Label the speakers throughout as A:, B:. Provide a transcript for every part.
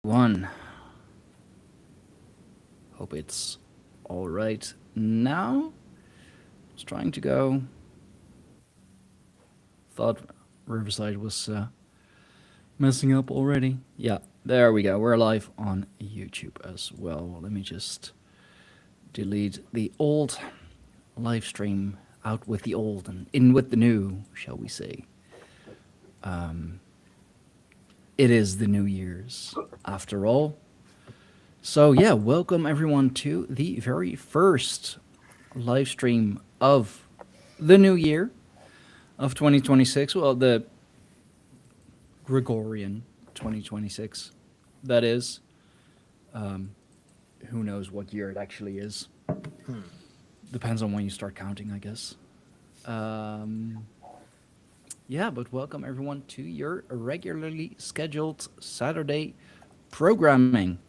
A: one. Hope it's all right now. It's trying to go. Thought Riverside was messing up already. Yeah, there we go. We're live on YouTube as well. Let me just delete the old live stream. Out with the old and in with the new, shall we say. It is the New Year's, after all. So yeah, welcome everyone to the very first live stream of the new year of 2026. Well, the Gregorian 2026, that is. Who knows what year it actually is. Depends on when you start counting, I guess. Yeah, but welcome everyone to your regularly scheduled Saturday programming.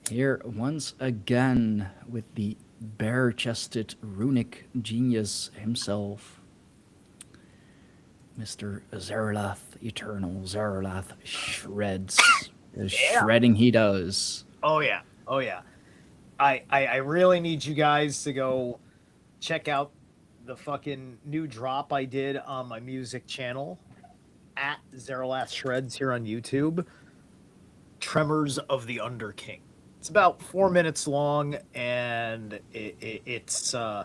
A: Here once again with the bare-chested runic genius himself, Mr. Zerilath, eternal Zerilath shreds. The shredding he does.
B: Oh yeah. I really need you guys to go check out the fucking new drop I did on my music channel at Zerilath Shreds here on YouTube. Tremors of the Underking. It's about 4 minutes long, and it's I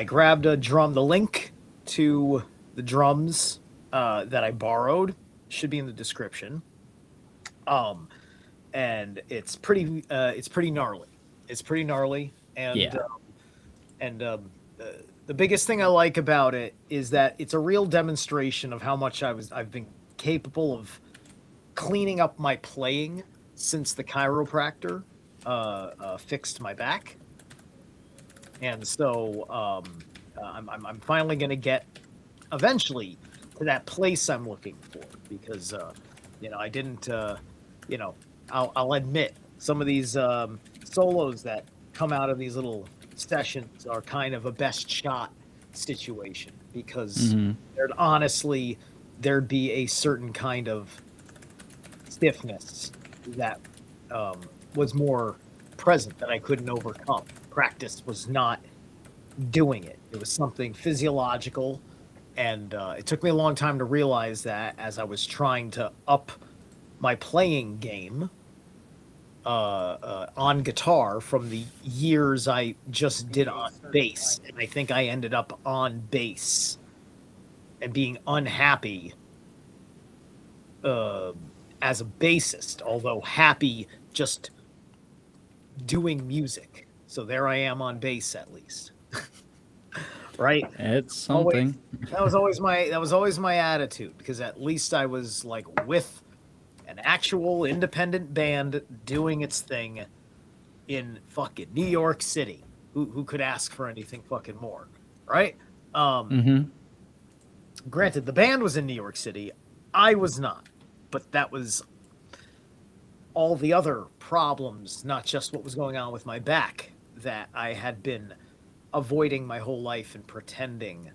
B: grabbed a drum. The link to the drums that I borrowed should be in the description. And it's pretty gnarly. It's pretty gnarly, and
A: Yeah.
B: The biggest thing I like about it is that it's a real demonstration of how much I've been capable of cleaning up my playing since the chiropractor fixed my back, and so I'm finally going to get eventually to that place I'm looking for, because I didn't I'll admit some of these solos that come out of these little sessions are kind of a best shot situation, because there'd be a certain kind of stiffness that was more present that I couldn't overcome. Practice was not doing it. It was something physiological, and it took me a long time to realize that as I was trying to up my playing game on guitar from the years I just did on bass. And I think I ended up on bass and being unhappy as a bassist, although happy just doing music. So there I am on bass, at least. Right?
A: It's something.
B: That was always my attitude, because at least I was like with an actual independent band doing its thing in fucking New York City. Who could ask for anything fucking more, right? Granted, the band was in New York City. I was not. But that was all the other problems, not just what was going on with my back, that I had been avoiding my whole life and pretending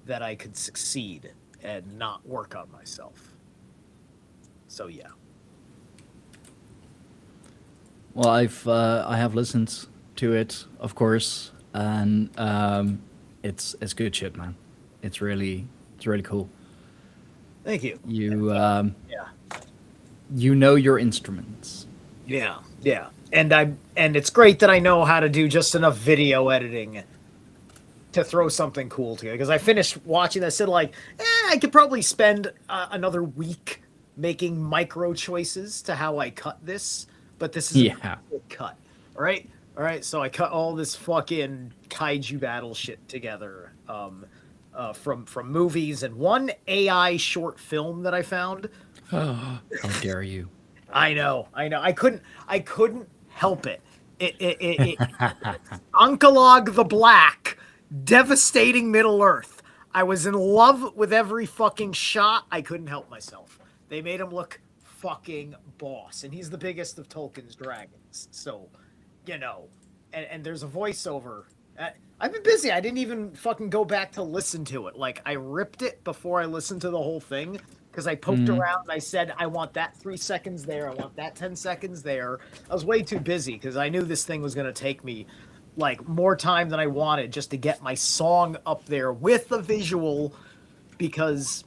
B: that I could succeed and not work on myself. So yeah.
A: Well, I have listened to it, of course, and it's good shit, man. It's really cool.
B: Thank you.
A: You know your instruments.
B: Yeah. And it's great that I know how to do just enough video editing to throw something cool together. Because I finished watching that, said like, I could probably spend another week making micro choices to how I cut this, but this is a quick cut. All right. So I cut all this fucking kaiju battle shit together from movies and one AI short film that I found.
A: How dare you?
B: I know. I couldn't help it. It Unkelog the Black, devastating Middle Earth. I was in love with every fucking shot. I couldn't help myself. They made him look fucking boss, and he's the biggest of Tolkien's dragons. So, and there's a voiceover. I've been busy. I didn't even fucking go back to listen to it. Like, I ripped it before I listened to the whole thing, because I poked around and I said, I want that 3 seconds there. I want that 10 seconds there. I was way too busy because I knew this thing was going to take me like more time than I wanted just to get my song up there with a visual, because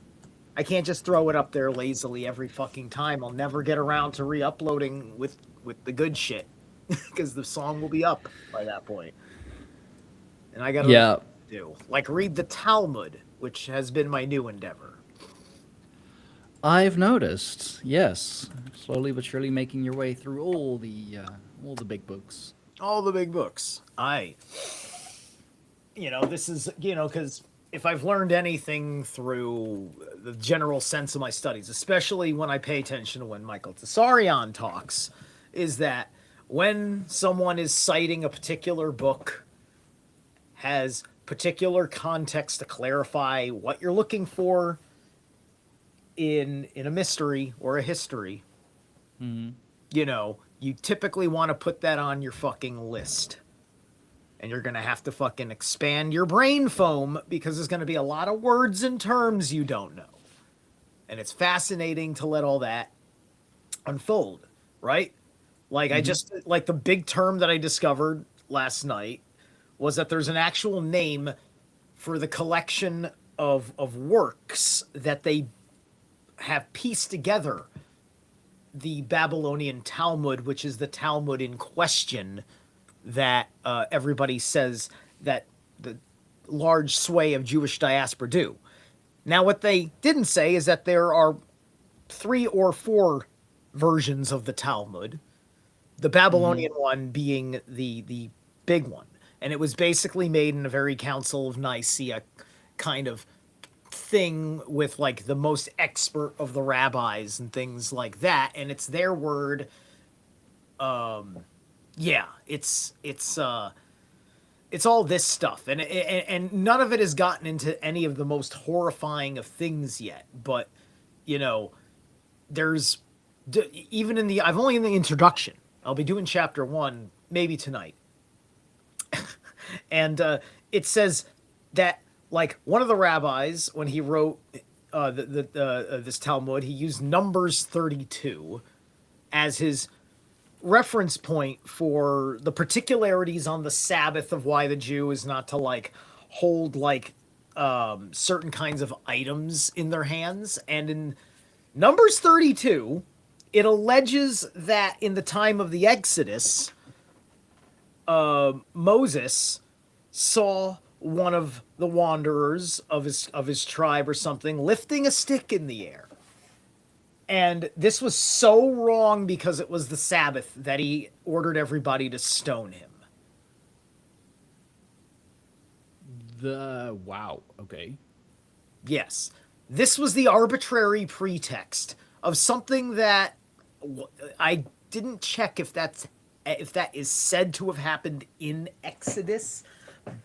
B: I can't just throw it up there lazily every fucking time. I'll never get around to re-uploading with the good shit because the song will be up by that point. And I got to do like read the Talmud, which has been my new endeavor.
A: I've noticed, yes, slowly but surely making your way through all the big books.
B: All the big books. This is, because if I've learned anything through the general sense of my studies, especially when I pay attention to when Michael Tsarion talks, is that when someone is citing a particular book, has particular context to clarify what you're looking for in a mystery or a history, you typically want to put that on your fucking list. And you're going to have to fucking expand your brain foam because there's going to be a lot of words and terms you don't know. And it's fascinating to let all that unfold, right? Like like the big term that I discovered last night was that there's an actual name for the collection of works that they have pieced together the Babylonian Talmud, which is the Talmud in question that everybody says that the large sway of Jewish diaspora do. Now, what they didn't say is that there are 3 or 4 versions of the Talmud, the Babylonian one being the big one. And it was basically made in a very Council of Nicaea kind of thing with like the most expert of the rabbis and things like that. And it's their word. It's all this stuff, and none of it has gotten into any of the most horrifying of things yet. But there's even in the I've only in the introduction. I'll be doing chapter 1 maybe tonight, and it says that like one of the rabbis when he wrote this Talmud, he used Numbers 32 as his reference point for the particularities on the Sabbath of why the Jew is not to like hold like certain kinds of items in their hands. And in Numbers 32, it alleges that in the time of the Exodus, Moses saw one of the wanderers of his tribe or something lifting a stick in the air. And this was so wrong because it was the Sabbath that he ordered everybody to stone him.
A: Wow, okay.
B: Yes. This was the arbitrary pretext of something that I didn't check if that is said to have happened in Exodus,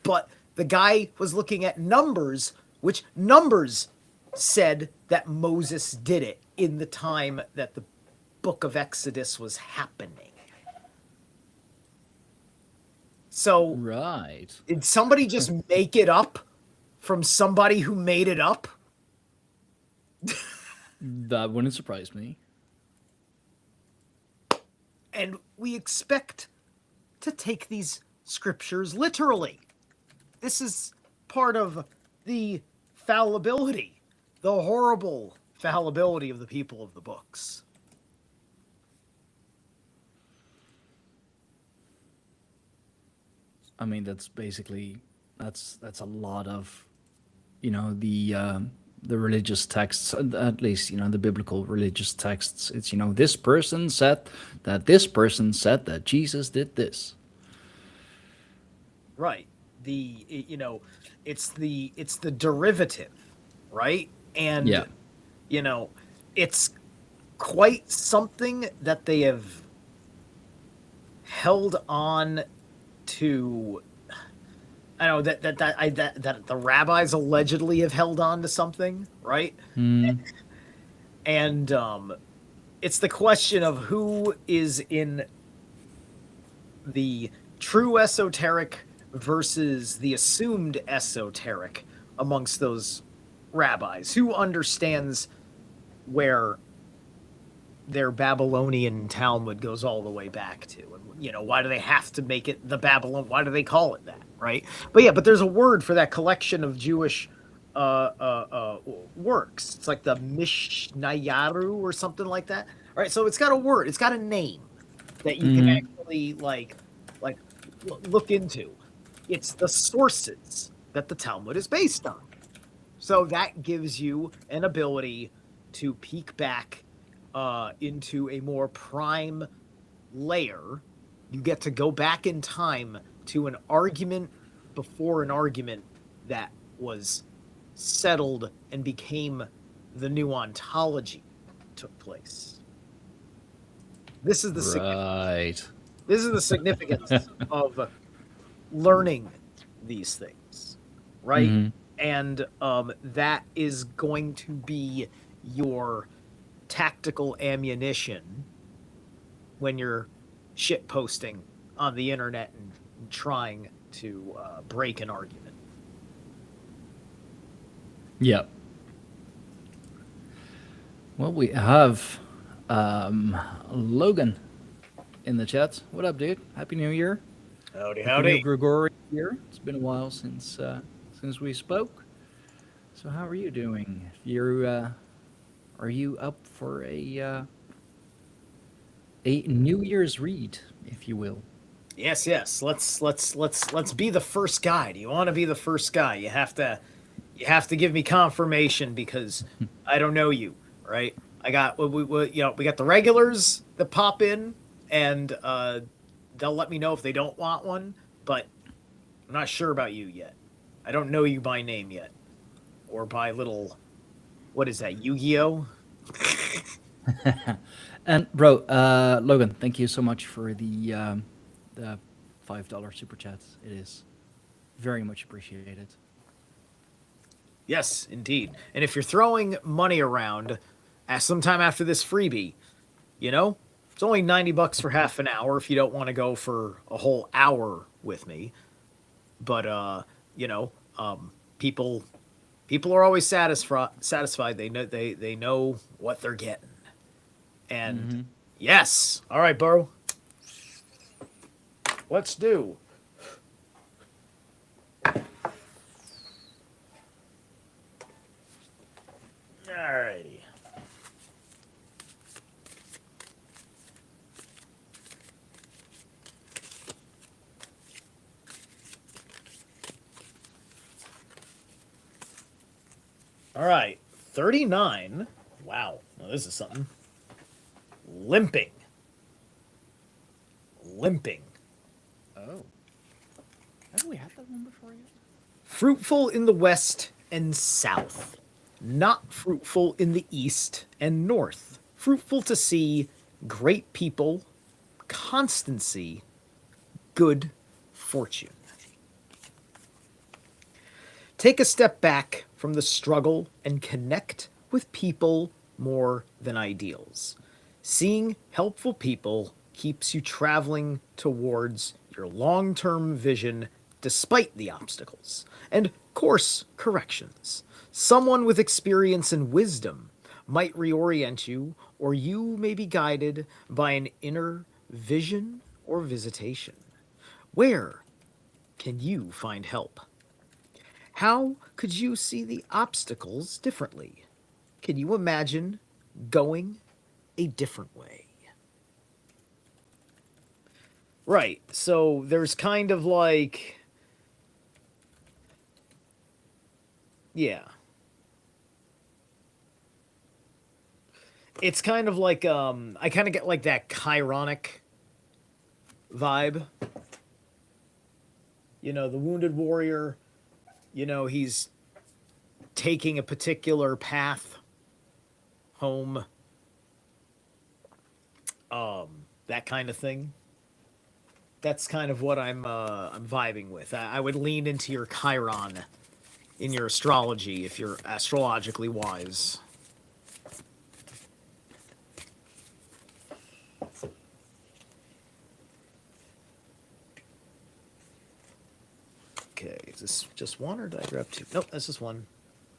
B: but the guy was looking at Numbers, which Numbers said that Moses did it in the time that the book of Exodus was happening. So,
A: right.
B: Did somebody just make it up from somebody who made it up?
A: That wouldn't surprise me.
B: And we expect to take these scriptures literally. This is part of the fallibility, the horrible fallibility of the people of the books.
A: I mean, that's basically that's a lot of, the religious texts, at least the biblical religious texts. It's this person said that Jesus did this.
B: Right. It's the derivative, right? And it's quite something that they have held on to. I know that the rabbis allegedly have held on to something, right? And it's the question of who is in the true esoteric versus the assumed esoteric amongst those rabbis. Who understands where their Babylonian Talmud goes all the way back to. And, you know, why do they have to make it the Babylon? Why do they call it that, right? But yeah, but there's a word for that collection of Jewish works. It's like the Mishnayaru or something like that, right? So it's got a word. It's got a name that you can actually like look into. It's the sources that the Talmud is based on. So that gives you an ability to peek back into a more prime layer. You get to go back in time to an argument before an argument that was settled and became the new ontology took place. This is the significance. This is the significance of learning these things, right?
A: Mm-hmm.
B: And that is going to be your tactical ammunition when you're shit posting on the internet and trying to break an argument.
A: Yep. Well, we have Logan in the chat. What up, dude? Happy New Year.
B: Howdy,
A: Happy
B: howdy.
A: New Gregorian year. It's been a while since we spoke. So how are you doing? Are you up for a New Year's read, if you will?
B: Yes, yes. Let's be the first guy. Do you want to be the first guy? You have to give me confirmation because I don't know you, right? I got we got the regulars that pop in and they'll let me know if they don't want one, but I'm not sure about you yet. I don't know you by name yet, or by little, what is that, Yu-Gi-Oh?
A: And bro, Logan, thank you so much for the $5 super chats. It is very much appreciated.
B: Yes, indeed. And if you're throwing money around sometime after this freebie, you know, it's only $90 for half an hour if you don't want to go for a whole hour with me. But you know, people are always satisfied. They know what they're getting. And yes, all right, bro. Let's do. Alrighty. All right, 39. Wow, now this is something. Limping.
A: Oh, haven't we had that one before yet?
B: Fruitful in the west and south. Not fruitful in the east and north. Fruitful to see, great people, constancy, good fortune. Take a step back from the struggle and connect with people more than ideals. Seeing helpful people keeps you traveling towards your long-term vision despite the obstacles and course corrections. Someone with experience and wisdom might reorient you, or you may be guided by an inner vision or visitation. Where can you find help? How could you see the obstacles differently? Can you imagine going a different way? Right, so there's kind of like... Yeah. It's kind of like, I kind of get like that chironic vibe. You know, the wounded warrior, you know, he's taking a particular path home. That kind of thing. That's kind of what I'm vibing with. I would lean into your Chiron in your astrology if you're astrologically wise. Okay, is this just one or did I grab two? Nope, that's just one.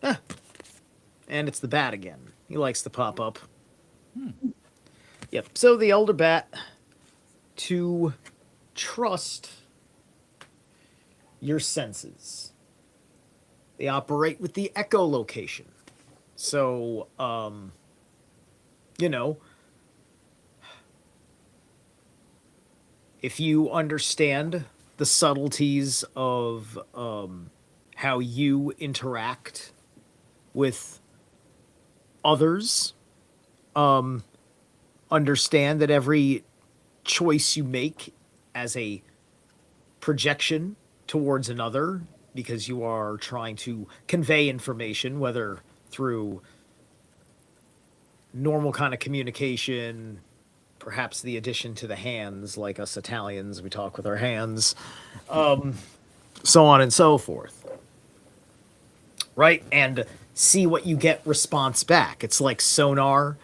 B: Ah. And it's the bat again. He likes to pop up. Yep. So the elder bat to trust your senses. They operate with the echolocation. So, you know, if you understand the subtleties of how you interact with others, understand that every choice you make as a projection towards another, because you are trying to convey information, whether through normal kind of communication, perhaps the addition to the hands, like us Italians, we talk with our hands, so on and so forth. Right? And see what you get response back. It's like sonar,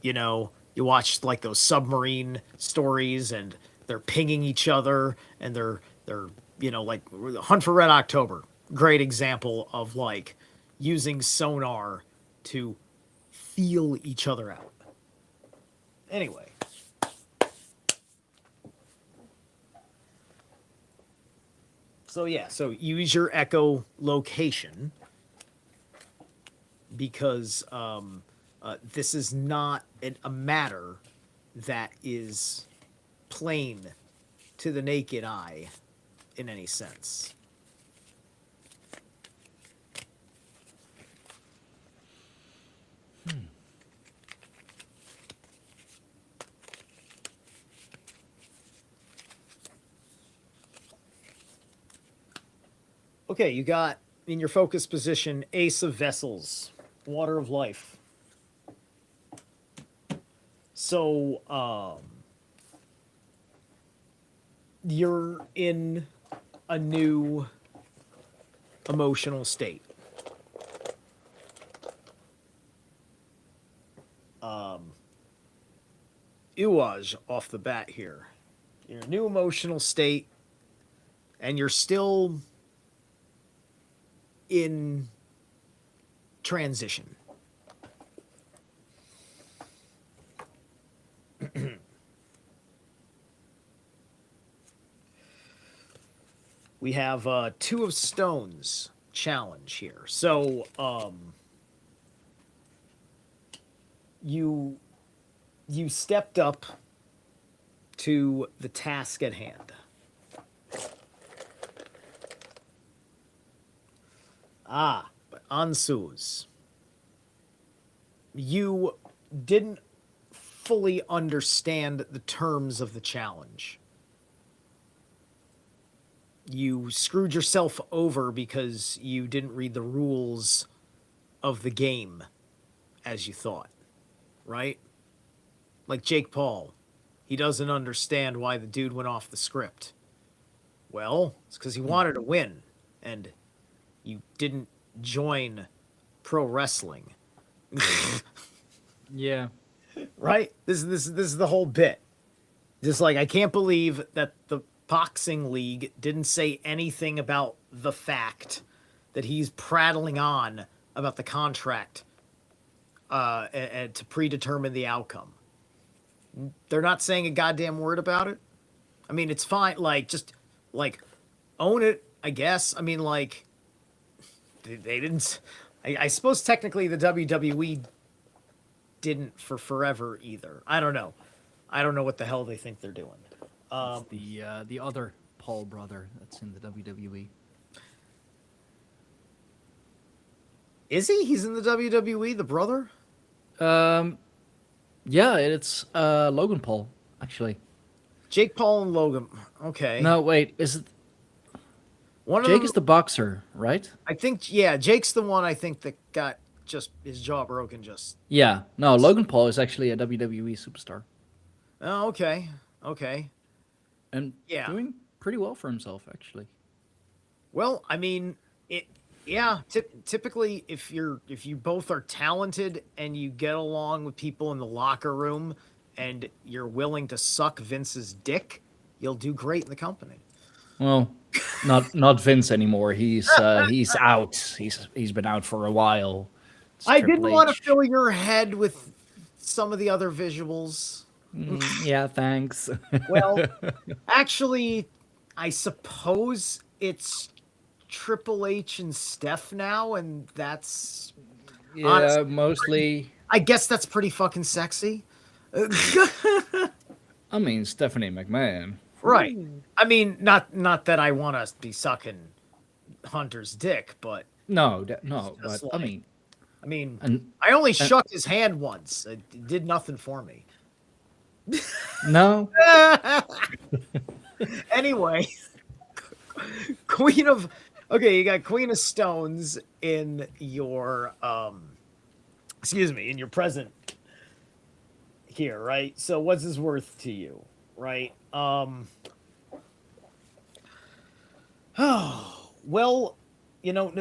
B: you know, you watch like those submarine stories and they're pinging each other and they're you know, like Hunt for Red October. Great example of like using sonar to feel each other out. Anyway. So yeah, so use your echolocation because this is not a matter that is plain to the naked eye in any sense. Okay, you got in your focus position Ace of Vessels, Water of Life. So, you're in a new emotional state. Iwaj off the bat here. You're in a new emotional state, and you're still in transition. We have Two of Stones challenge here. So you stepped up to the task at hand. But Ansuz, you didn't fully understand the terms of the challenge. You screwed yourself over because you didn't read the rules of the game as you thought, right? Like Jake Paul, he doesn't understand why the dude went off the script. Well, it's because he wanted to win, and you didn't join pro wrestling.
A: Yeah.
B: Right? This is the whole bit. Just like I can't believe that the boxing league didn't say anything about the fact that he's prattling on about the contract and to predetermine the outcome. They're not saying a goddamn word about it. I mean, it's fine. Like, just like own it, I guess. I mean, like they didn't. I suppose technically the WWE didn't for forever either. I don't know. I don't know what the hell they think they're doing.
A: The other Paul brother that's in the WWE.
B: Is he? He's in the WWE, the brother?
A: Yeah, it's Logan Paul actually.
B: Jake Paul and Logan. Okay.
A: No, wait, is it
B: One of
A: Jake
B: them,
A: is the boxer, right?
B: I think, yeah, Jake's the one I think that got just his jaw broken just.
A: Yeah. No, Logan Paul is actually a WWE superstar
B: Oh, okay. Okay.
A: and
B: Yeah.
A: doing pretty well for himself actually.
B: Well, I mean, yeah, typically if you both are talented and you get along with people in the locker room and you're willing to suck Vince's dick, you'll do great in the company.
A: Well, not Vince anymore. He's out. He's been out for a while. It's
B: I didn't
A: Triple
B: want to
A: H.
B: fill your head with some of the other visuals.
A: Yeah, thanks.
B: Well, actually, I suppose it's Triple H and Steph now, and that's
A: Yeah,
B: honestly,
A: mostly.
B: I guess that's pretty fucking sexy.
A: I mean, Stephanie McMahon.
B: Right.
A: Ooh.
B: I mean, not that I want to be sucking Hunter's dick, but
A: No,
B: it's
A: no,
B: just
A: but
B: like, I mean,
A: and,
B: I only
A: and
B: shook his hand once. It did nothing for me.
A: no,
B: Anyway, Queen of okay, you got Queen of Stones in your excuse me, in your present here, right? So what's his worth to you, right? Oh, well, you know,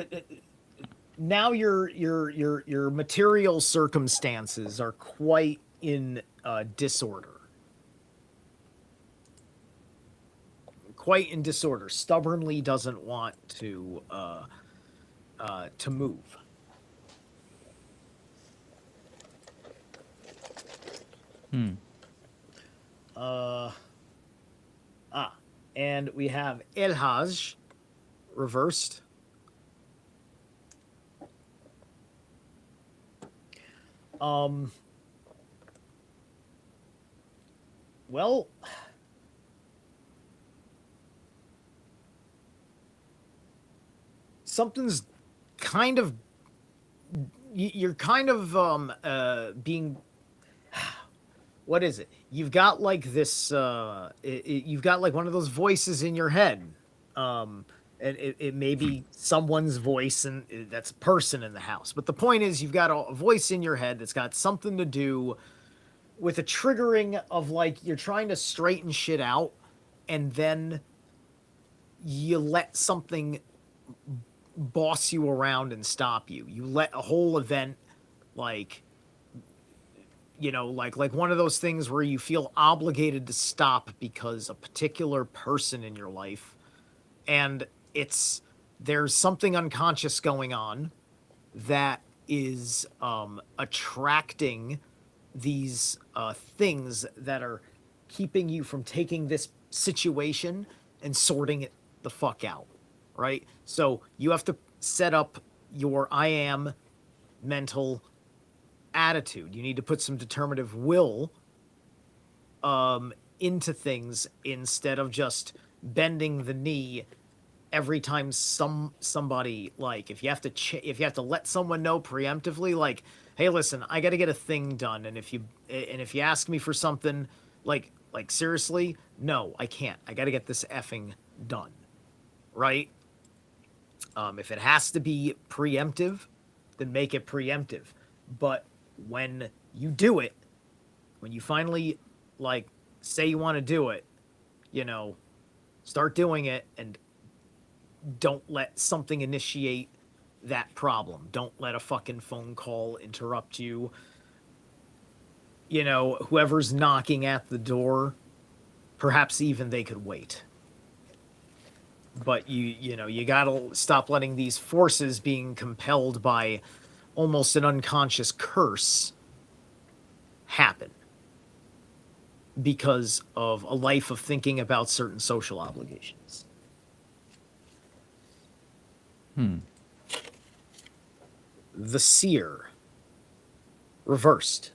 B: now your material circumstances are quite in disorder. Quite in disorder. Stubbornly doesn't want to move. Uh, and we have Elhaj reversed. Well, something's kind of you're kind of being what is it? You've got like this you've got like one of those voices in your head. And it may be someone's voice and that's a person in the house. But the point is you've got a voice in your head that's got something to do with a triggering of like you're trying to straighten shit out and then you let something boss you around and stop you. You let a whole event like like one of those things where you feel obligated to stop because a particular person in your life and there's something unconscious going on that is attracting these things that are keeping you from taking this situation and sorting it the fuck out, right? So you have to set up your I am mental attitude. You need to put some determinative will into things instead of just bending the knee every time somebody like if you have to let someone know preemptively like hey listen I got to get a thing done and if you ask me for something like seriously no I can't I got to get this effing done right if it has to be preemptive then make it preemptive but when you do it when you finally like say you want to do it start doing it and don't let something initiate that problem. Don't let a fucking phone call interrupt you. Whoever's knocking at the door, perhaps even they could wait. But you gotta stop letting these forces being compelled by almost an unconscious curse happen because of a life of thinking about certain social obligations. The seer reversed.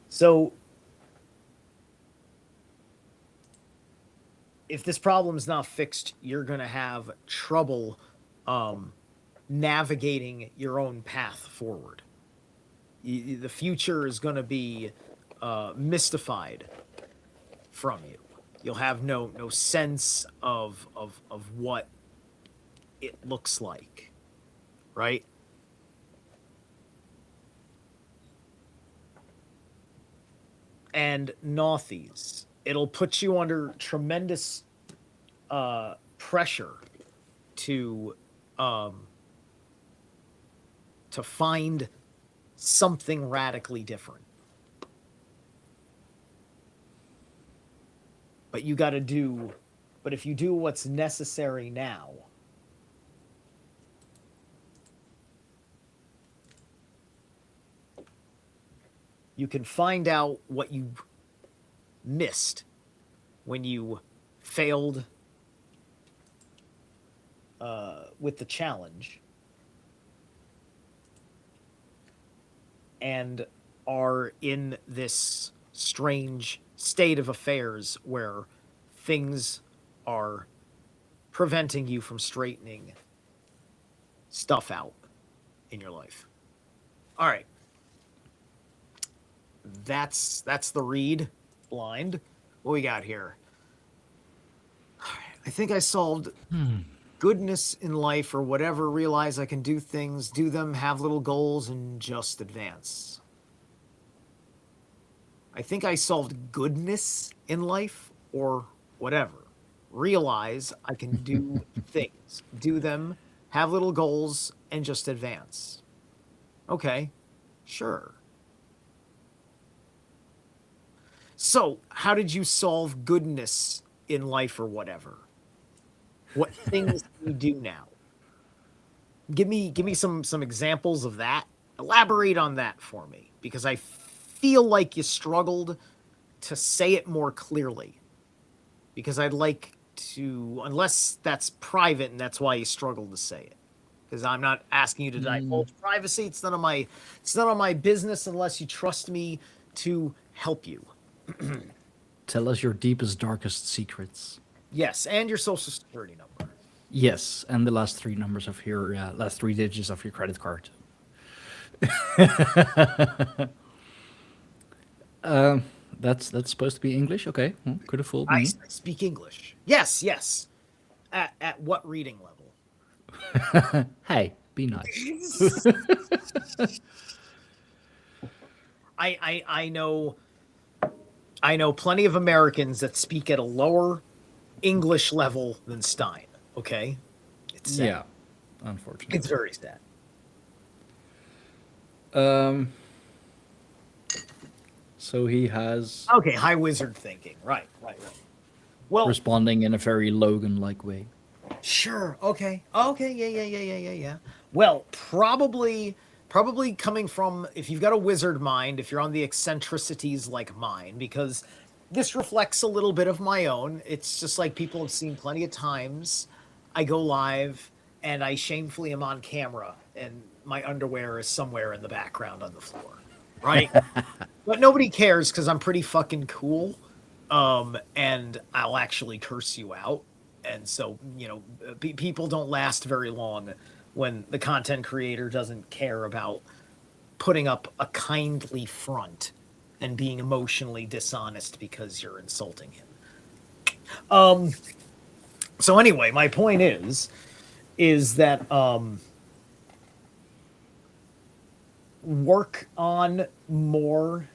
B: So if this problem's not fixed, you're going to have trouble navigating your own path forward. The future is going to be mystified from you. You'll have no sense of what it looks like, right? And Nauthies, it'll put you under tremendous pressure to find something radically different. But if you do what's necessary now, You can find out what you missed when you failed with the challenge and are in this strange state of affairs where things are preventing you from straightening stuff out in your life. All right. That's the read. Blind. What we got here? I think I solved goodness in life or whatever. Realize I can do things, do them, have little goals, and just advance. I think I solved goodness in life or whatever. Realize I can do things, do them, have little goals, and just advance. Okay, sure. So, how did you solve goodness in life or whatever? What things do you do now? Give me some examples of that. Elaborate on that for me, because I feel like you struggled to say it more clearly. Because I'd like to, unless that's private and that's why you struggled to say it. Because I'm not asking you to divulge privacy. It's none of my business unless you trust me to help you.
A: Tell us your deepest, darkest secrets.
B: Yes, and your social security number.
A: Yes, and the last three numbers of your last three digits of your credit card. That's supposed to be English. Okay, well, could have fooled me.
B: I speak English. Yes, yes. At what reading level?
A: Hey, be nice.
B: I know plenty of Americans that speak at a lower English level than Stein. Okay, it's sad.
A: Yeah, unfortunately.
B: It's very sad.
A: So he has
B: Okay, high wizard thinking. Right. Well,
A: responding in a very Logan-like way.
B: sure. Okay. Yeah. Well, probably coming from, if you've got a wizard mind, if you're on the eccentricities like mine, because this reflects a little bit of my own. It's just like people have seen plenty of times. I go live and I shamefully am on camera and my underwear is somewhere in the background on the floor. Right? But nobody cares because I'm pretty fucking cool. And I'll actually curse you out. And so, people don't last very long when the content creator doesn't care about putting up a kindly front and being emotionally dishonest because you're insulting him. So anyway, my point is that work on more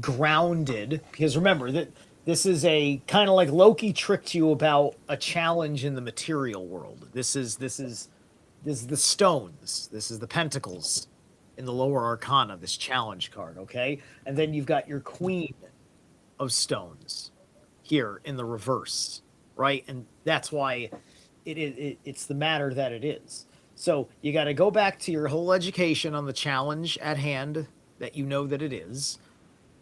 B: grounded, because remember that this is a kind of like Loki tricked you about a challenge in the material world. This is the stones. This is the pentacles in the lower arcana, this challenge card, okay? And then you've got your queen of stones here in the reverse, right? And that's why it's the matter that it is. So you got to go back to your whole education on the challenge at hand that you know that it is,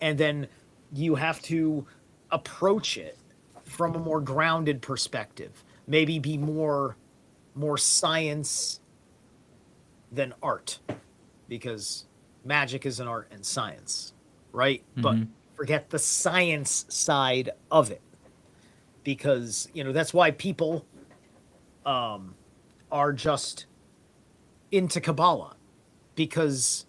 B: and then you have to approach it from a more grounded perspective. Maybe be more science than art, because magic is an art and science, right? Mm-hmm. But forget the science side of it, because that's why people are just into Kabbalah, because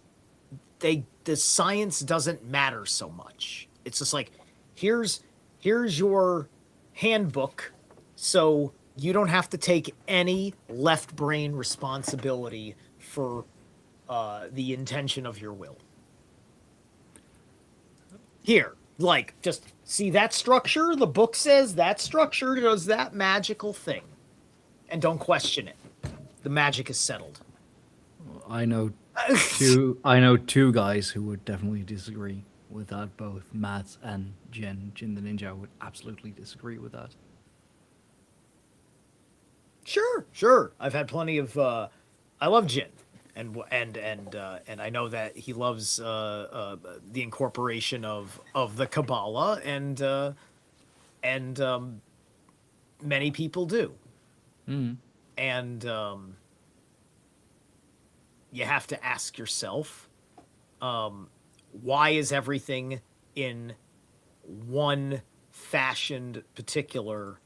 B: the science doesn't matter so much. It's just like, here's your handbook, so you don't have to take any left brain responsibility for the intention of your will. Here, like, just see that structure? The book says that structure does that magical thing. And don't question it. The magic is settled.
A: I know two guys who would definitely disagree with that. Both Matt and Jin the Ninja would absolutely disagree with that.
B: Sure. I've had plenty of I love Jin, and I know that he loves the incorporation of the Kabbalah, and many people do, and you have to ask yourself, why is everything in one fashioned particular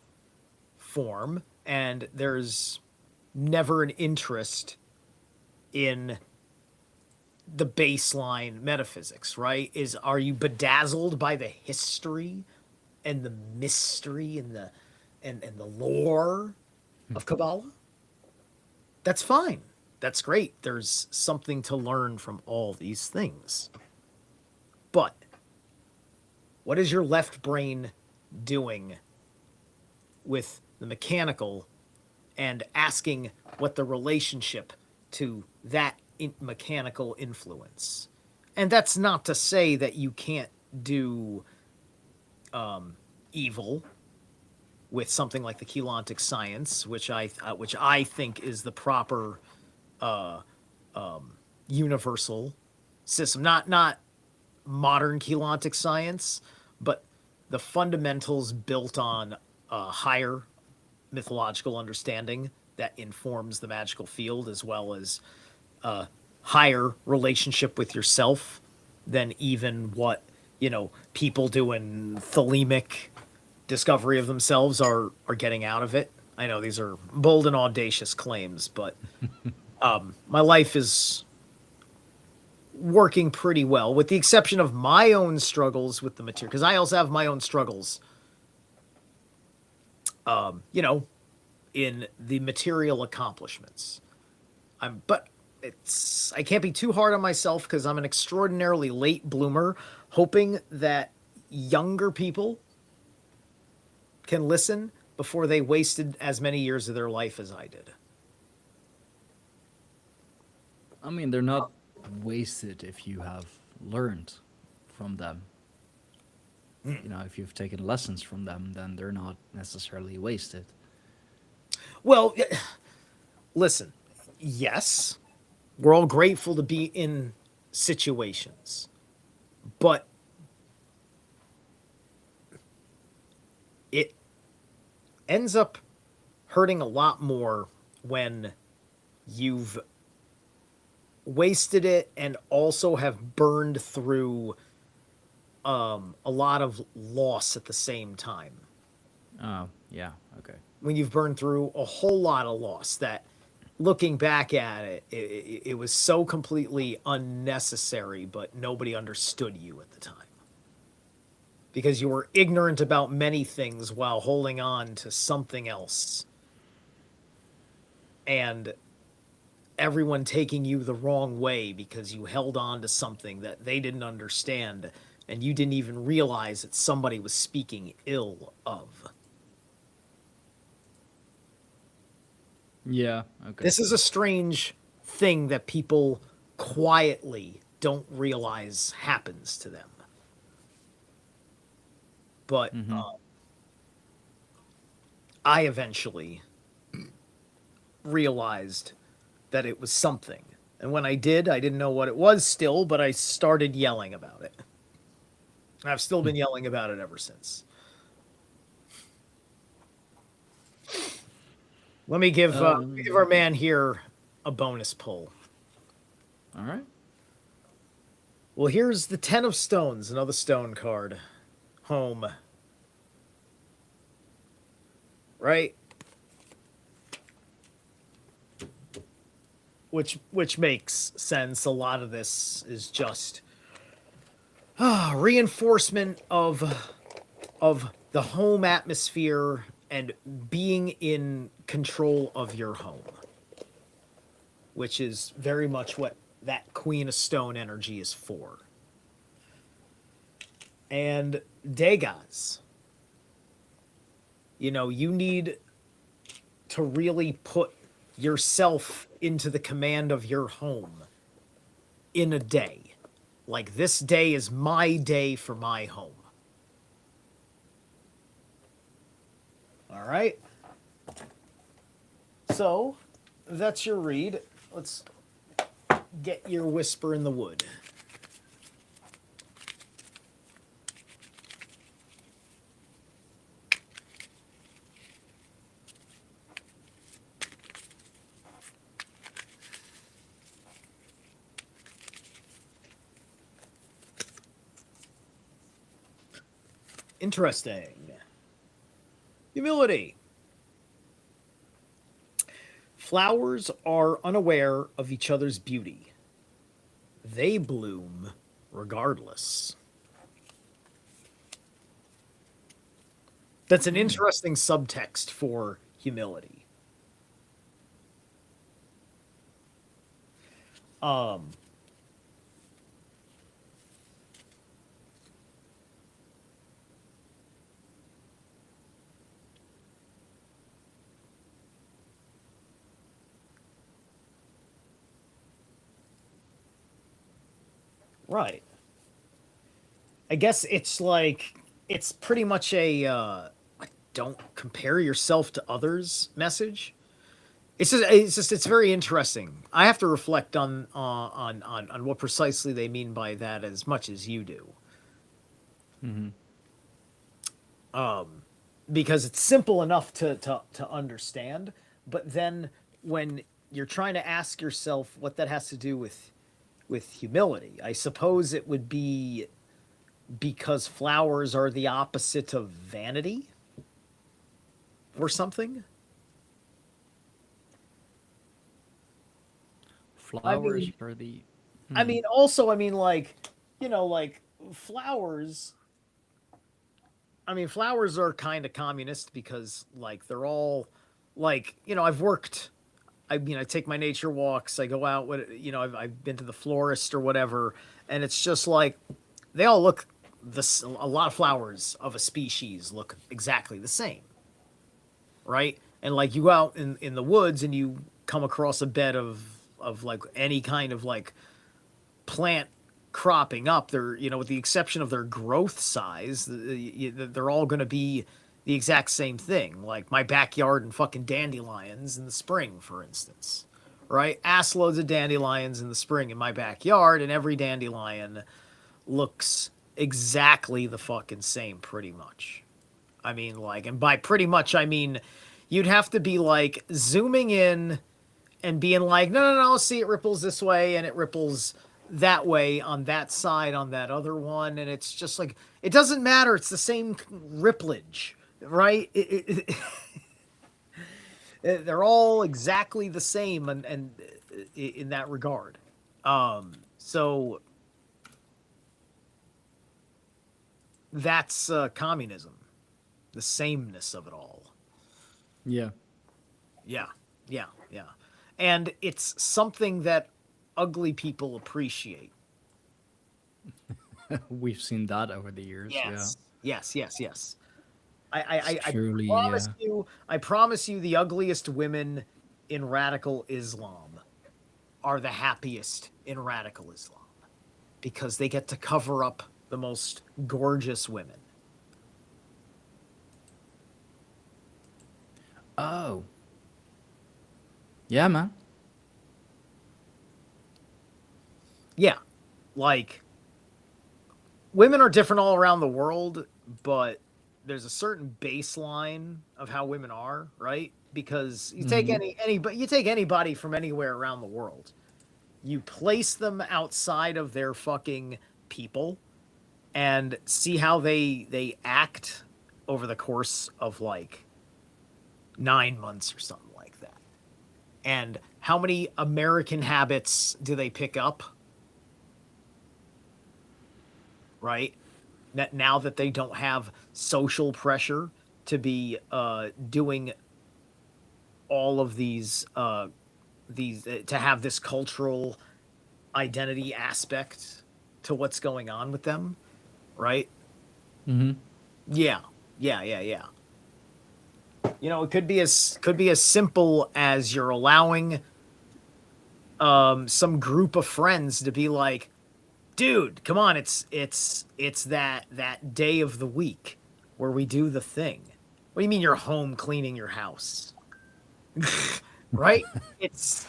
B: form, and there's never an interest in the baseline metaphysics, right? Are you bedazzled by the history and the mystery and the lore of Kabbalah? That's fine. That's great. There's something to learn from all these things. But what is your left brain doing with the mechanical, and asking what the relationship to that mechanical influence? And that's not to say that you can't do evil with something like the Keylontic science, which I think is the proper universal system. Not modern Keylontic science, but the fundamentals built on higher mythological understanding that informs the magical field, as well as higher relationship with yourself than even what, people doing thelemic discovery of themselves are getting out of it. I know these are bold and audacious claims, but my life is working pretty well, with the exception of my own struggles with the material, because I also have my own struggles in the material accomplishments. But I can't be too hard on myself, because I'm an extraordinarily late bloomer, hoping that younger people can listen before they wasted as many years of their life as I did.
A: I mean, they're not wasted if you have learned from them. If you've taken lessons from them, then they're not necessarily wasted.
B: Well, listen, yes, we're all grateful to be in situations, but it ends up hurting a lot more when you've wasted it and also have burned through a lot of loss at the same time.
A: Oh, yeah, okay.
B: When you've burned through a whole lot of loss that, looking back at it, it was so completely unnecessary, but nobody understood you at the time, because you were ignorant about many things while holding on to something else, and everyone taking you the wrong way because you held on to something that they didn't understand, and you didn't even realize that somebody was speaking ill of.
A: Yeah, okay.
B: This is a strange thing that people quietly don't realize happens to them. But I eventually realized that it was something. And when I did, I didn't know what it was still, but I started yelling about it. I've still been yelling about it ever since. Let me give our man here a bonus pull.
A: All right.
B: Well, here's the 10 of Stones, another stone card. Home. Right? Which makes sense. A lot of this is just reinforcement of the home atmosphere and being in control of your home, which is very much what that Queen of Stone energy is for. And Degas, you need to really put yourself into the command of your home in a day. Like, this day is my day for my home. All right. So that's your read. Let's get your whisper in the wood. Interesting. Humility. Flowers are unaware of each other's beauty. They bloom regardless. That's an interesting subtext for humility. Right. I guess it's like it's pretty much a don't compare yourself to others message. It's very interesting. I have to reflect on what precisely they mean by that as much as you do. Because it's simple enough to understand, but then when you're trying to ask yourself what that has to do with humility, I suppose it would be because flowers are the opposite of vanity or something.
A: Flowers are the.
B: I mean, also, I mean, like, like flowers. I mean, flowers are kind of communist because, like, they're all, like, I've worked. I take my nature walks. I go out with, I've been to the florist or whatever, and it's just like they all look this. A lot of flowers of a species look exactly the same, right? And like you go out in the woods and you come across a bed of like any kind of like plant cropping up, they're, with the exception of their growth size, they're all going to be the exact same thing. Like my backyard and fucking dandelions in the spring, for instance, right? Ass loads of dandelions in the spring in my backyard, and every dandelion looks exactly the fucking same, pretty much. I mean, like, and by pretty much, I mean, you'd have to be like zooming in and being like, no, see, it ripples this way and it ripples that way on that side on that other one, and it's just like it doesn't matter. It's the same ripplage, right? They're all exactly the same, and in that regard. So that's communism, the sameness of it all.
A: Yeah.
B: Yeah, and it's something that ugly people appreciate.
A: We've seen that over the years.
B: Yes. Yes.
A: It's truly.
B: I promise you, the ugliest women in radical Islam are the happiest in radical Islam because they get to cover up the most gorgeous women.
A: Oh. Yeah, man.
B: Yeah, like women are different all around the world, but there's a certain baseline of how women are, right? Because you take you take anybody from anywhere around the world, you place them outside of their fucking people, and see how they act over the course of like 9 months or something like that, and how many American habits do they pick up? Right? Now that they don't have social pressure to be doing all of these to have this cultural identity aspect to what's going on with them, right?
A: Mm-hmm.
B: Yeah. It could be as simple as you're allowing some group of friends to be like, dude, come on, it's that day of the week where we do the thing. What do you mean you're home cleaning your house? right? It's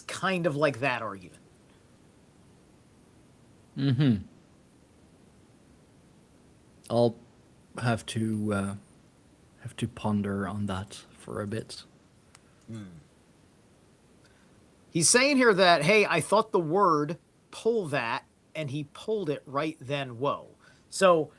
B: kind of like that argument.
A: Mm-hmm. I'll have to ponder on that for a bit.
B: He's saying here that, hey, I thought the word pull that, and he pulled it right then. Whoa. So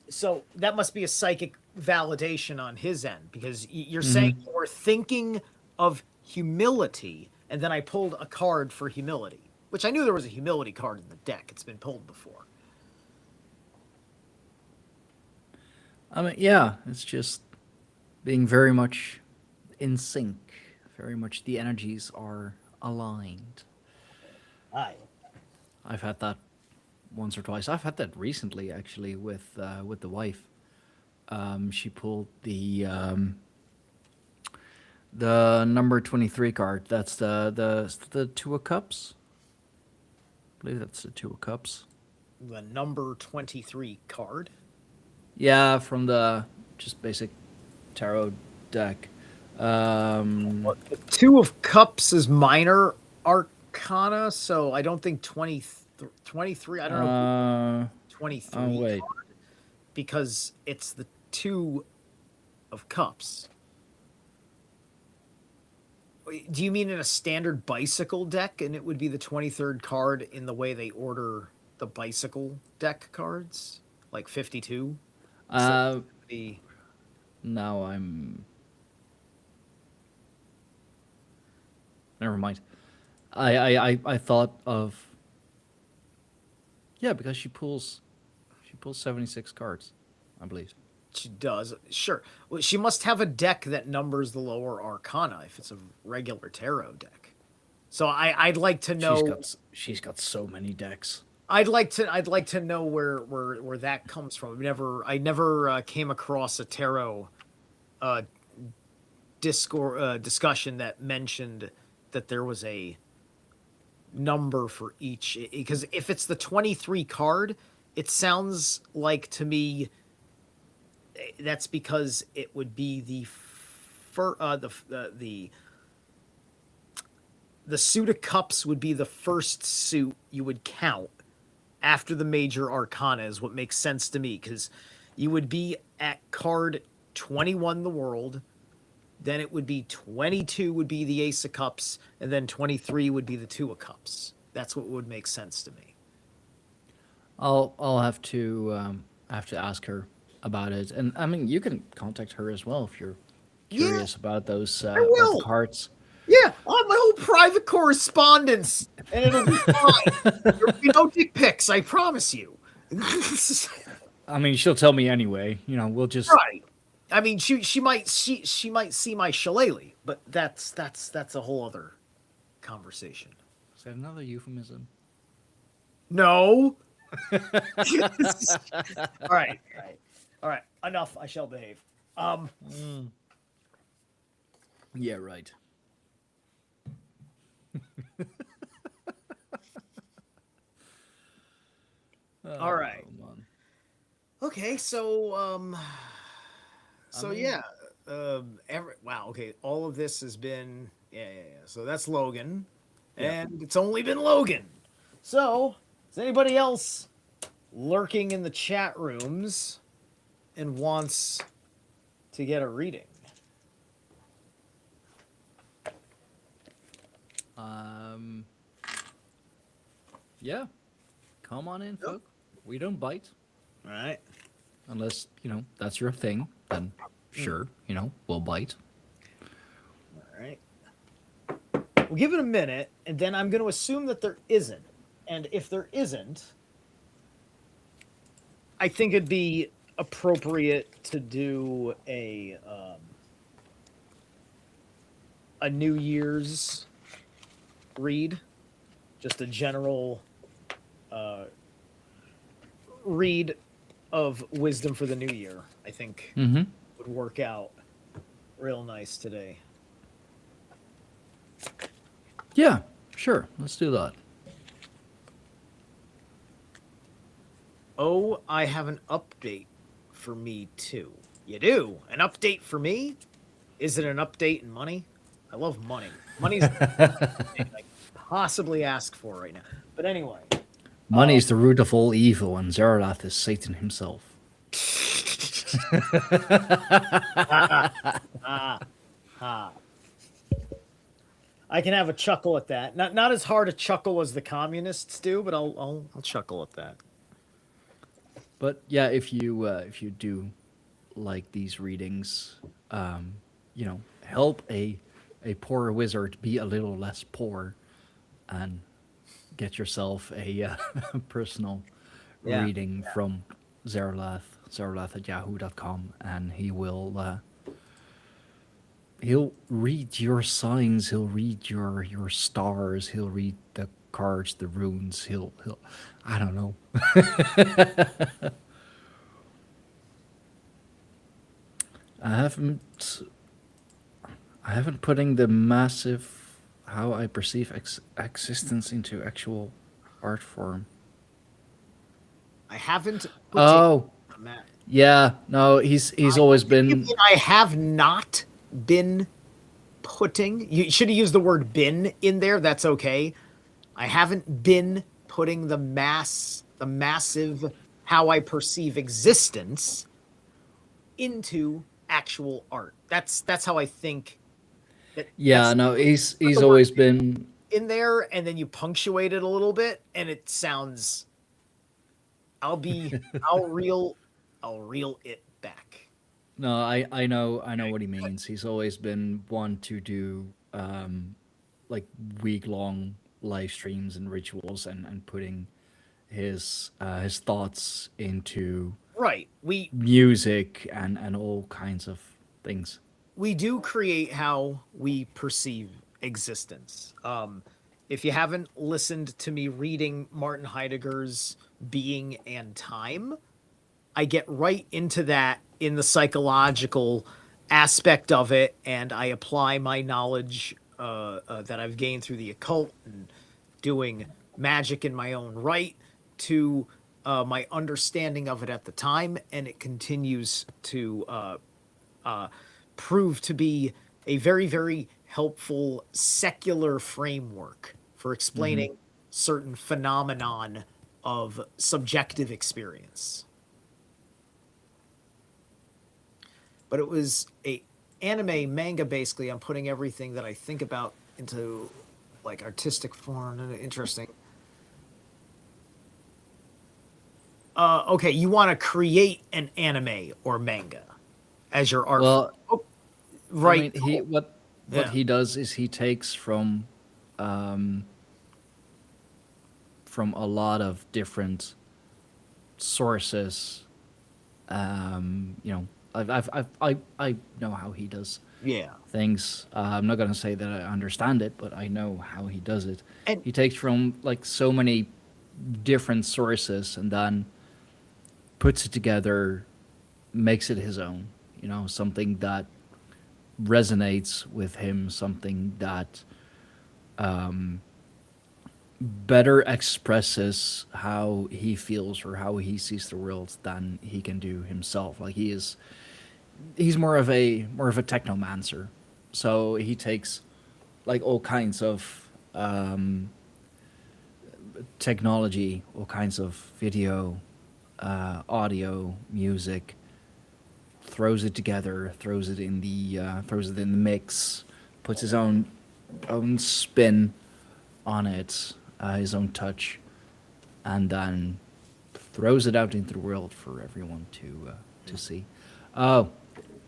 B: so that must be a psychic validation on his end, because you're saying
A: Mm-hmm.
B: you were thinking of humility, and then I pulled a card for humility, which I knew there was a humility card in the deck. It's been pulled before.
A: I mean, yeah, it's just being very much in sync. Very much the energies are aligned.
B: Aye.
A: I've had that once or twice. I've had that recently, actually, with the wife. She pulled the number 23 card. That's the two of cups. I believe that's the two of cups.
B: The number 23 card.
A: Yeah, from the just basic tarot deck. Um,
B: The Two of Cups is minor arcana, so I don't think 23, I don't know,
A: uh,
B: 23
A: wait.
B: card, because it's the Two of Cups. Do you mean in a standard bicycle deck, and it would be the 23rd card in the way they order the bicycle deck cards? Like 52?
A: Uh,
B: The
A: now I'm. Never mind. I thought of. Yeah, because she pulls 76 cards, I believe.
B: She does. Sure. Well, she must have a deck that numbers the lower arcana if it's a regular tarot deck. So I'd like to know.
A: She's got so many decks.
B: I'd like to know where that comes from. I never came across a tarot discussion that mentioned that there was a number for each, because if it's the 23 card, it sounds like to me that's because it would be the suit of cups would be the first suit you would count after the major arcana, is what makes sense to me, because you would be at card 21, the world, then it would be 22 would be the ace of cups, and then 23 would be the two of cups. That's what would make sense to me.
A: I'll have to ask her about it, and I mean you can contact her as well if you're
B: Yeah,
A: curious about those
B: I
A: about the
B: will.
A: cards.
B: Yeah, I'll have my whole private correspondence, and it'll be fine. There'll be no dick pics, I promise you.
A: I mean, she'll tell me anyway. You know, we'll just
B: Right. I mean, she might see my shillelagh, but that's a whole other conversation.
A: Is that another euphemism?
B: No. All right, all right. Enough. I shall behave.
A: Yeah, right.
B: All right.
A: Oh, man.
B: Okay, so
A: I mean,
B: yeah, wow. Okay, all of this has been So that's Logan,
A: yeah.
B: and it's only been Logan. So is anybody else lurking in the chat rooms and wants to get a reading?
A: Yeah. Come on in, folk. We don't bite.
B: All right.
A: Unless, you know, that's your thing, then sure, you know, we'll bite.
B: All right. We'll give it a minute, and then I'm going to assume that there isn't. And if there isn't, I think it'd be appropriate to do a New Year's read, just a general read of wisdom for the new year. I think would work out real nice today.
A: Yeah, sure. Let's do that.
B: Oh, I have an update for me too. You do? An update for me? Is it an update in money? I love money. Money's the thing I can possibly ask for right now. But anyway,
A: Money is the root of all evil, and Zerilath is Satan himself.
B: I can have a chuckle at that. Not as hard a chuckle as the communists do, but I'll chuckle at that.
A: But yeah, if you do like these readings, you know, help a poor wizard be a little less poor, and get yourself a personal
B: Yeah.
A: reading from Zerilath at yahoo.com, and he'll read your signs, he'll read your stars, he'll read the cards, the runes, he'll I don't know. I haven't putting the massive how I perceive existence into actual art form.
B: I haven't put
A: Oh,
B: it on that.
A: yeah, no, he's always been.
B: I have not been putting. You should have used the word "been" in there. That's okay. I haven't been putting the massive how I perceive existence into actual art. That's how I think.
A: Yeah, no, he's always been
B: in there, and then you punctuate it a little bit, and it sounds. I'll reel it back.
A: No, I know what he means. He's always been one to do like week-long live streams and rituals, and putting his thoughts into
B: Right.
A: music and all kinds of things.
B: We do create how we perceive existence. If you haven't listened to me reading Martin Heidegger's Being and Time, I get right into that in the psychological aspect of it, and I apply my knowledge that I've gained through the occult and doing magic in my own right to my understanding of it at the time, and it continues to prove to be a very, very helpful secular framework for explaining certain phenomenon of subjective experience. But it was a anime manga, basically. I'm putting everything that I think about into like artistic form. Interesting. Okay, you want to create an anime or manga as your art.
A: Well,
B: right.
A: I mean, what he does is he takes from a lot of different sources. You know, I know how he does things. I'm not gonna say that I understand it, but I know how he does it. And he takes from like so many different sources and then puts it together, makes it his own. You know, something that resonates with him, something that better expresses how he feels or how he sees the world than he can do himself. Like he's more of a technomancer. So he takes like all kinds of technology, all kinds of video, audio, music, throws it together, throws it in the mix, puts his own spin on it, his own touch, and then throws it out into the world for everyone to see. Oh,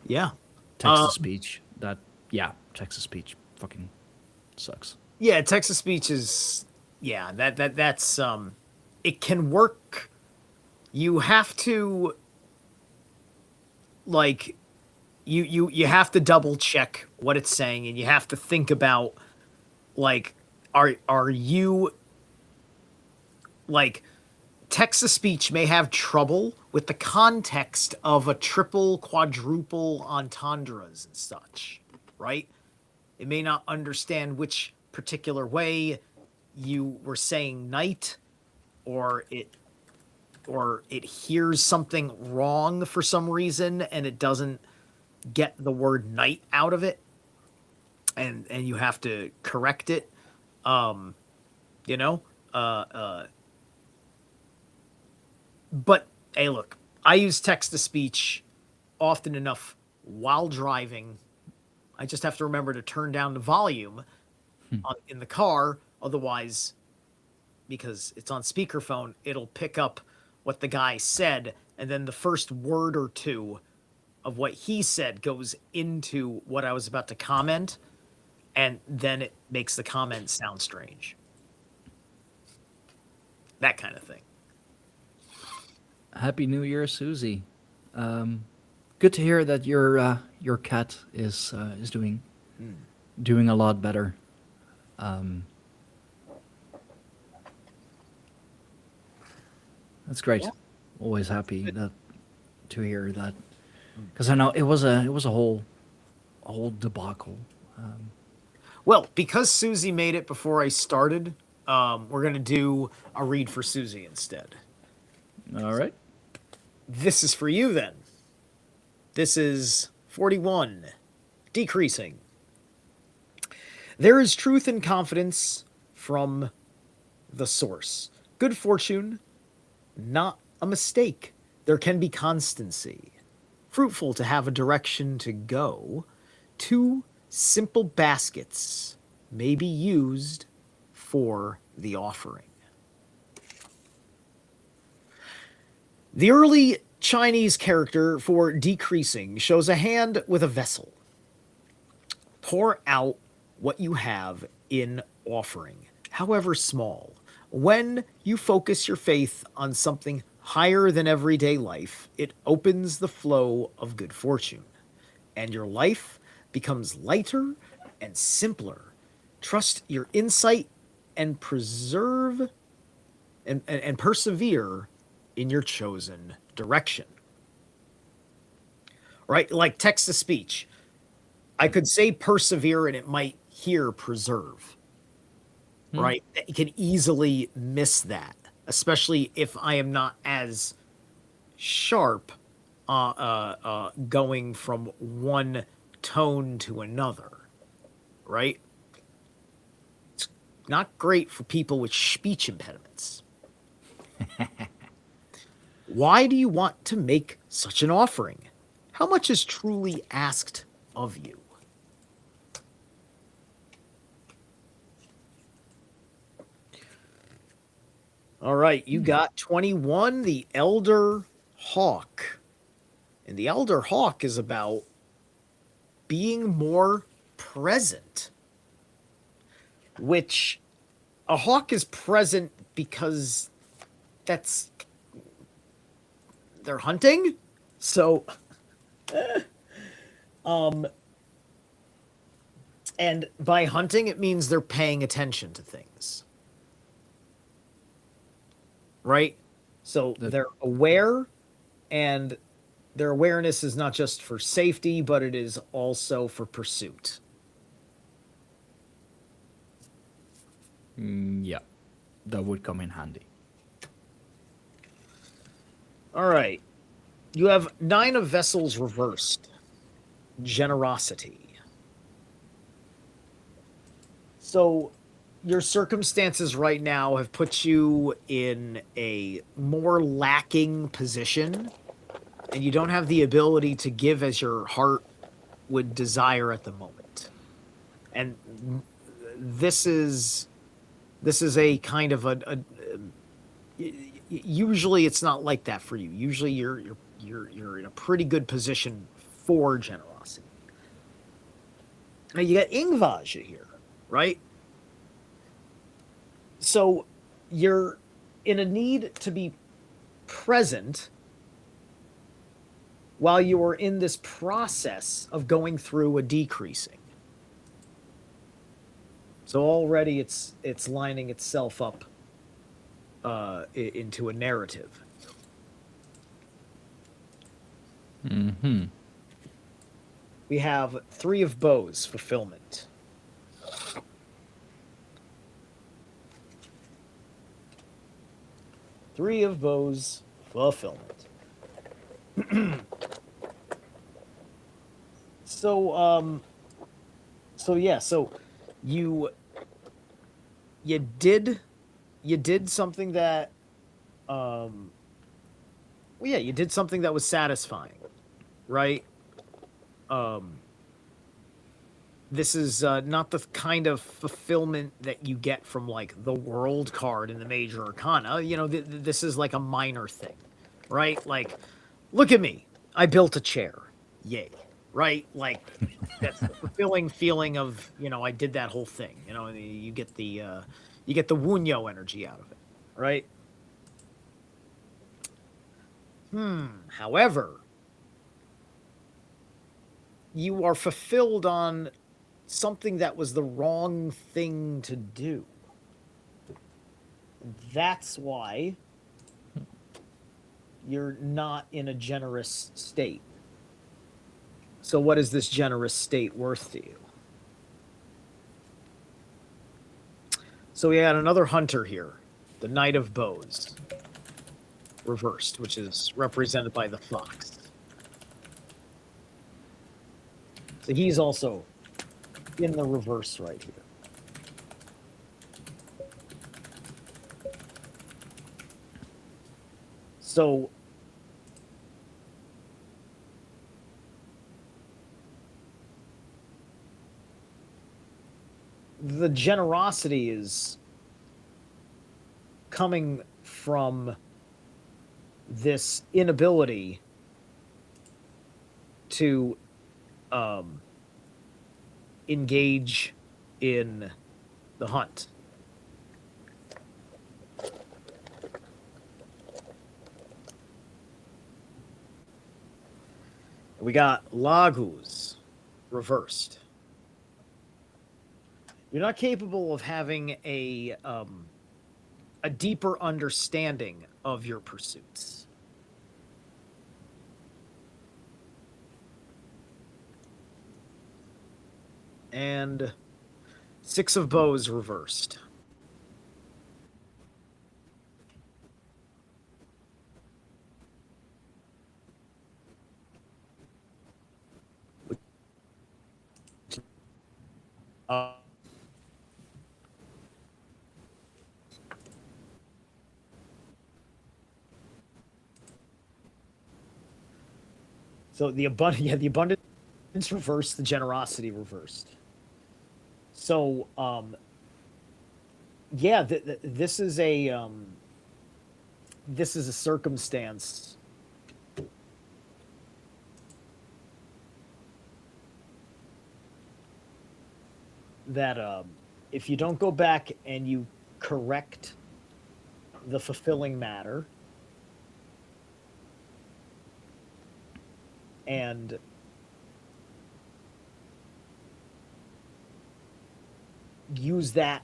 B: yeah,
A: text to speech. Text to speech fucking sucks.
B: Yeah, text to speech is that's it can work. You have to like you have to double check what it's saying, and you have to think about like are you like text to speech may have trouble with the context of a triple quadruple entendres and such, right? It may not understand which particular way you were saying night, or it hears something wrong for some reason and it doesn't get the word night out of it. and you have to correct it. Um, you know, uh, uh, but hey, look, I use text to speech often enough while driving. I just have to remember to turn down the volume in the car, otherwise, because it's on speakerphone, it'll pick up what the guy said, and then the first word or two of what he said goes into what I was about to comment, and then it makes the comment sound strange. That kind of thing.
A: Happy New Year, Susie. Good to hear that your cat is doing a lot better. Um, that's great.
B: Yeah.
A: Always happy to hear that, because I know it was a whole debacle.
B: Well, because Susie made it before I started, we're going to do a read for Susie instead.
A: All right.
B: This is for you then. This is 41. Decreasing. There is truth and confidence from the source. Good fortune, not a mistake. There can be constancy. Fruitful to have a direction to go. 2 simple baskets may be used for the offering. The early Chinese character for decreasing shows a hand with a vessel. Pour out what you have in offering, however small. When you focus your faith on something higher than everyday life, it opens the flow of good fortune, and your life becomes lighter and simpler. Trust your insight and preserve and persevere in your chosen direction. Right? Like text to speech. I could say persevere and it might hear preserve. Right? You can easily miss that, especially if I am not as sharp going from one tone to another. Right? It's not great for people with speech impediments. Why do you want to make such an offering? How much is truly asked of you? All right, you got 21, the Elder Hawk. And the Elder Hawk is about being more present, which a hawk is present because that's they're hunting. So and by hunting it means they're paying attention to things. Right? So they're aware, and their awareness is not just for safety, but it is also for pursuit.
A: Yeah, that would come in handy.
B: All right. You have 9 of vessels reversed. Generosity. So your circumstances right now have put you in a more lacking position, and you don't have the ability to give as your heart would desire at the moment. And this is a kind of a usually it's not like that for you. Usually you're in a pretty good position for generosity. Now you got Ingvaj here, right? So you're in a need to be present while you are in this process of going through a decreasing. So already it's lining itself up into a narrative.
A: Mm-hmm.
B: We have 3 of bows, fulfillment. Three of bows, fulfillment. So So you you did something that well, yeah, you did something that was satisfying, right? Um, this is not the kind of fulfillment that you get from like the world card in the major arcana. You know, this is like a minor thing, right? Like, look at me, I built a chair, yay, right? Like, that's the fulfilling feeling of, you know, I did that whole thing. You know, you get the Wunyo energy out of it, right? However, you are fulfilled on something that was the wrong thing to do. That's why you're not in a generous state. So what is this generous state worth to you? So we had another hunter here, the Knight of Bows, reversed, which is represented by the fox. So he's also in the reverse right here. So the generosity is coming from this inability to engage in the hunt. We got Lagus reversed. You're not capable of having a deeper understanding of your pursuits. And Six of Bows reversed. So the abundance reversed, the generosity reversed. So yeah, this is a circumstance that if you don't go back and you correct the fulfilling matter and use that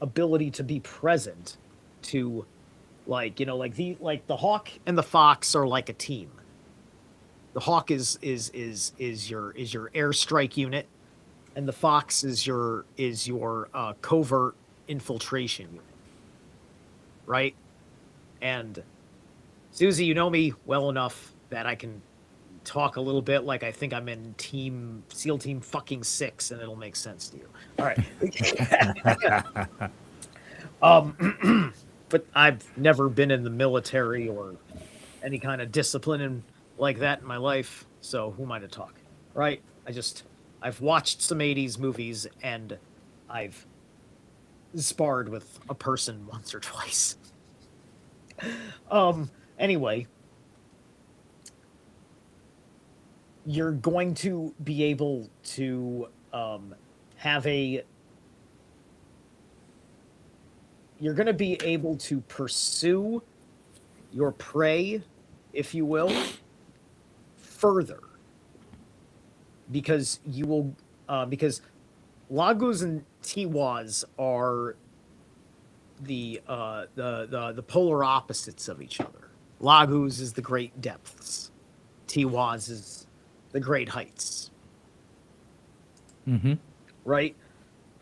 B: ability to be present to, like, you know, like the hawk and the fox are like a team. The hawk is your airstrike unit, and the fox is your covert infiltration unit, right? And Susie, you know me well enough that I can talk a little bit like I think I'm in SEAL Team fucking 6, and it'll make sense to you. All right. But I've never been in the military or any kind of discipline like that in my life, so who am I to talk, right? I've watched some 80s movies, and I've sparred with a person once or twice. Anyway, you're going to be able to you're going to be able to pursue your prey, if you will, further, because you will because Lagus and Tiwaz are the polar opposites of each other. Lagus is the great depths. Tiwaz is the great heights.
A: Mm-hmm.
B: Right?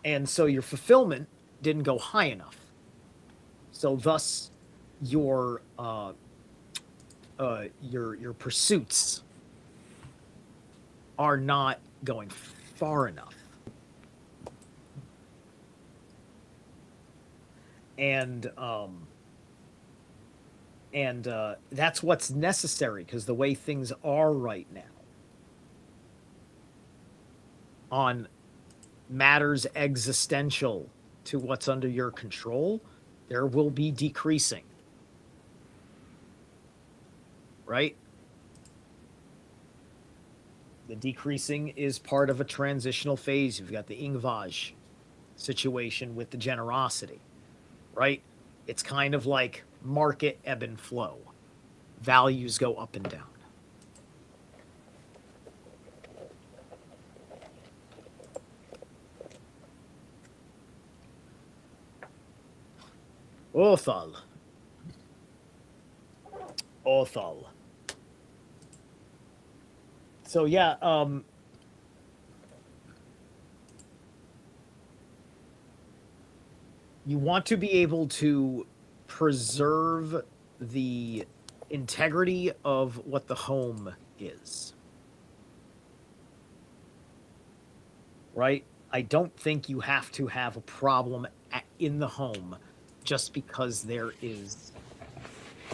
B: And so your fulfillment didn't go high enough. So thus your pursuits are not going far enough. and that's what's necessary, because the way things are right now on matters existential to what's under your control, there will be decreasing, right? The decreasing is part of a transitional phase. You've got the Ingvaj situation with the generosity, right? It's kind of like market ebb and flow. Values go up and down. Othal. So yeah, you want to be able to preserve the integrity of what the home is. Right? I don't think you have to have a problem in the home just because there is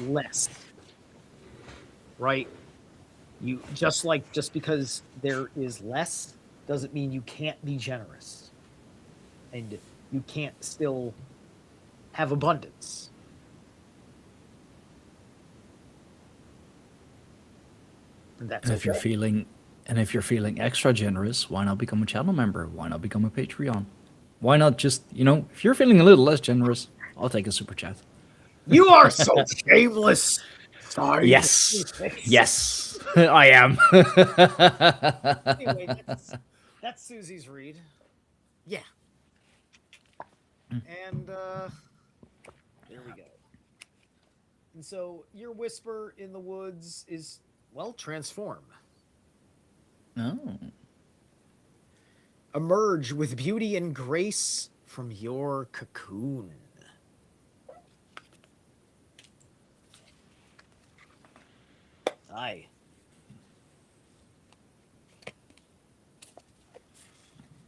B: less. Right? Just because there is less doesn't mean you can't be generous. And you can't still have abundance. And that's
A: And if you're feeling extra generous, why not become a channel member? Why not become a Patreon? Why not just, if you're feeling a little less generous, I'll take a super chat.
B: You are so shameless. Sorry.
A: Yes. Yes, I am.
B: Anyway, that's Susie's read. Yeah. And there we go. And so your whisper in the woods is, well, transform.
A: Oh.
B: Emerge with beauty and grace from your cocoon. Aye.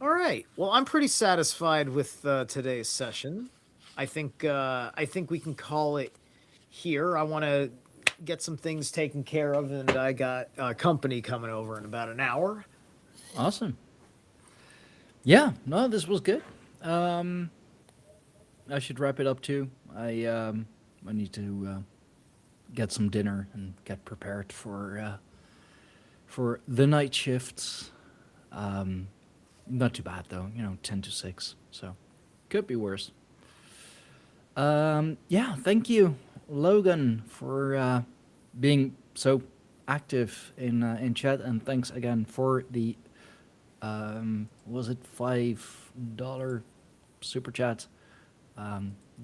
B: All right. Well, I'm pretty satisfied with today's session. I think we can call it here. I want to get some things taken care of, and I got company coming over in about an hour.
A: Awesome. Yeah, no, this was good. I should wrap it up too. I need to get some dinner and get prepared for the night shifts. Not too bad though, 10 to 6, so could be worse. Yeah, thank you, Logan, for being so active in chat, and thanks again for the was it $5 super chat?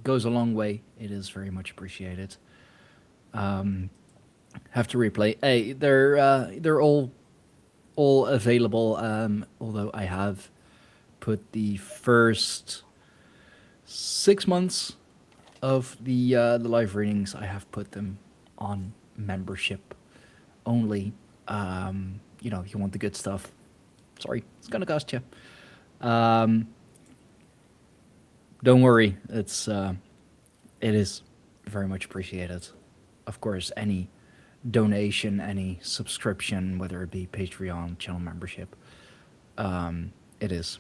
A: Goes a long way. It is very much appreciated. Have to replay. Hey, they're all available. Although I have put the first 6 months of the live readings, I have put them on membership only. If you want the good stuff, sorry, it's gonna cost you. Don't worry, it is very much appreciated. Of course, any donation, any subscription, whether it be Patreon, channel membership, it is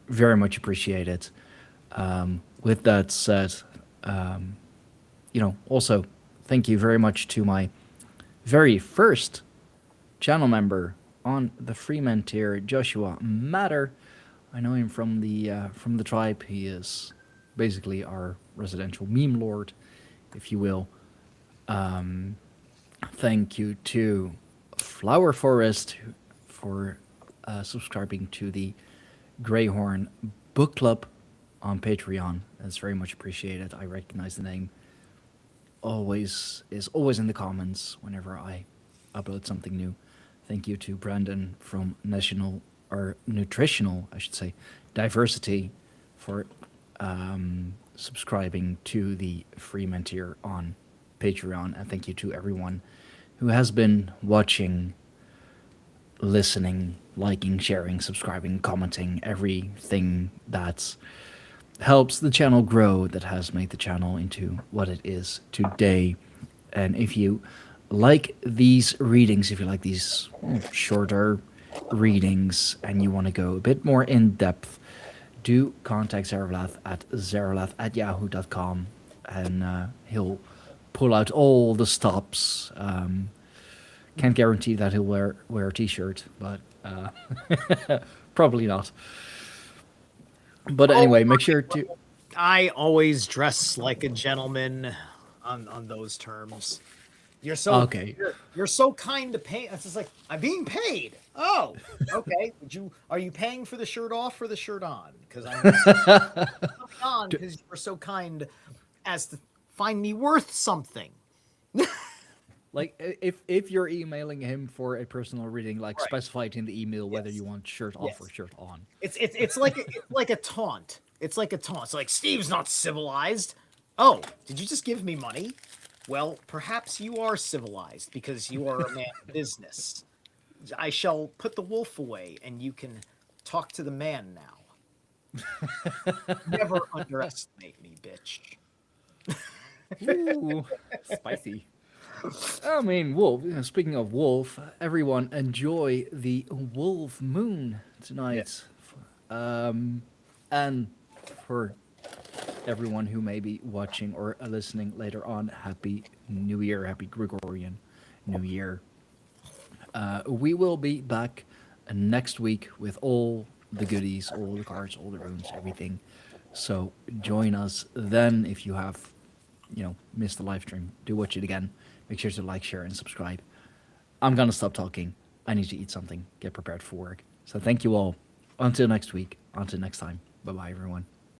A: very much appreciated. With that said, also thank you very much to my very first channel member on the Freeman tier, Joshua Matter. I know him from the tribe. He is basically our residential meme lord, if you will. Thank you to Flower Forest for subscribing to the Greyhorn Book Club on Patreon. That's very much appreciated. I recognize the name. Always in the comments whenever I upload something new. Thank you to Brandon from Nutritional, I should say, Diversity, for subscribing to the Freeman tier on Patreon. And thank you to everyone who has been watching, listening, liking, sharing, subscribing, commenting, everything that's helps the channel grow that has made the channel into what it is today. And if you like these readings, if you like these shorter readings and you want to go a bit more in depth, do contact Zerilath at zerilath@yahoo.com, and he'll pull out all the stops. Can't guarantee that he'll wear a t-shirt, but probably not. But
B: Oh,
A: anyway, make sure to.
B: I always dress like a gentleman on those terms.
A: Okay.
B: You're so kind to pay. It's just like I'm being paid. Oh, okay. Are you paying for the shirt off or the shirt on? Because I'm on because you were so kind as to find me worth something.
A: Like if you're emailing him for a personal reading, like
B: Right.
A: specify it in the email whether
B: Yes.
A: you want shirt off or
B: Yes.
A: shirt on.
B: It's like a taunt. It's like a taunt. It's like Steve's not civilized. Oh, did you just give me money? Well, perhaps you are civilized because you are a man of business. I shall put the wolf away, and you can talk to the man now. Never underestimate me, bitch.
A: Ooh, spicy. I mean, wolf. Speaking of wolf, everyone enjoy the wolf moon tonight. And for everyone who may be watching or listening later on, Happy New Year, Happy Gregorian New Year. We will be back next week with all the goodies, all the cards, all the runes, everything. So join us then if you have, missed the live stream. Do watch it again. Make sure to like, share, and subscribe. I'm gonna stop talking. I need to eat something, get prepared for work. So thank you all. Until next week. Until next time. Bye bye, everyone.